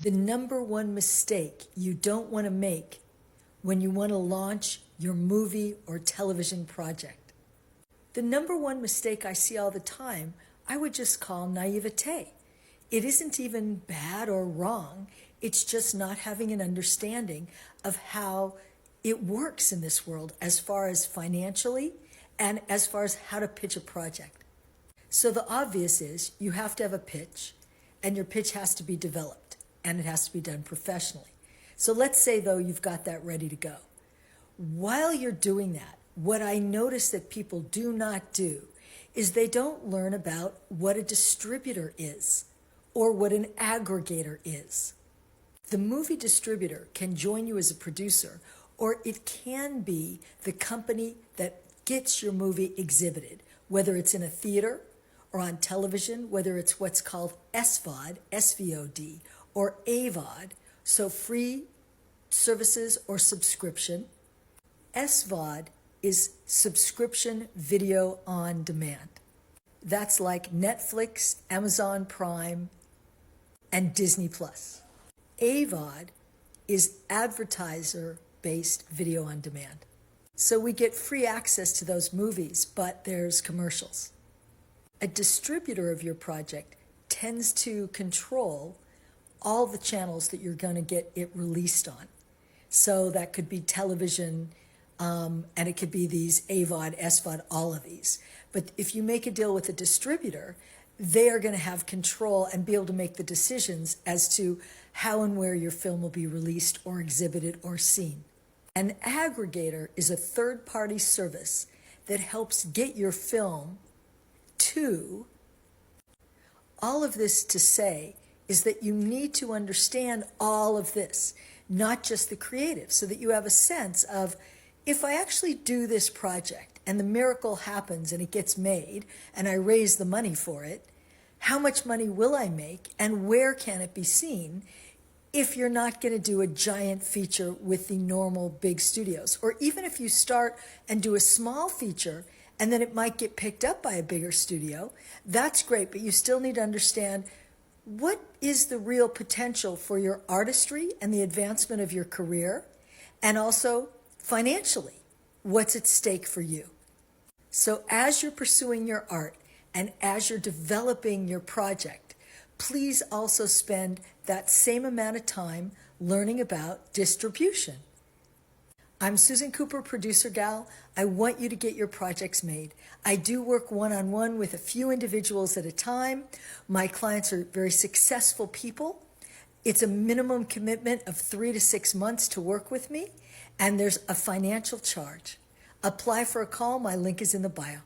The number one mistake you don't want to make when you want to launch your movie or television project. The number one mistake I see all the time, I would just call naivete. It isn't even bad or wrong. It's just not having an understanding of how it works in this world as far as financially and as far as how to pitch a project. So the obvious is you have to have a pitch, and your pitch has to be developed, and it has to be done professionally. So let's say, though, you've got that ready to go. While you're doing that, what I notice that people do not do is they don't learn about what a distributor is or what an aggregator is. The movie distributor can join you as a producer, or it can be the company that gets your movie exhibited, whether it's in a theater or on television, whether it's what's called SVOD, SVOD, or AVOD, so free services or subscription. SVOD is subscription video on demand. That's like Netflix, Amazon Prime, and Disney Plus. AVOD is advertiser-based video on demand. So we get free access to those movies, but there's commercials. A distributor of your project tends to control all the channels that you're going to get it released on. So that could be television, and it could be these AVOD, SVOD, all of these. But if you make a deal with a distributor, they are going to have control and be able to make the decisions as to how and where your film will be released or exhibited or seen. An aggregator is a third-party service that helps get your film to. All of this to say is that you need to understand all of this, not just the creative, so that you have a sense of, if I actually do this project and the miracle happens and it gets made and I raise the money for it, how much money will I make and where can it be seen if you're not going to do a giant feature with the normal big studios? Or even if you start and do a small feature and then it might get picked up by a bigger studio, that's great, but you still need to understand what is the real potential for your artistry and the advancement of your career, and also financially, what's at stake for you. So as you're pursuing your art and as you're developing your project, please also spend that same amount of time learning about distribution. I'm Susan Cooper, producer gal. I want you to get your projects made. I do work one-on-one with a few individuals at a time. My clients are very successful people. It's a minimum commitment of 3 to 6 months to work with me, and there's a financial charge. Apply for a call. My link is in the bio.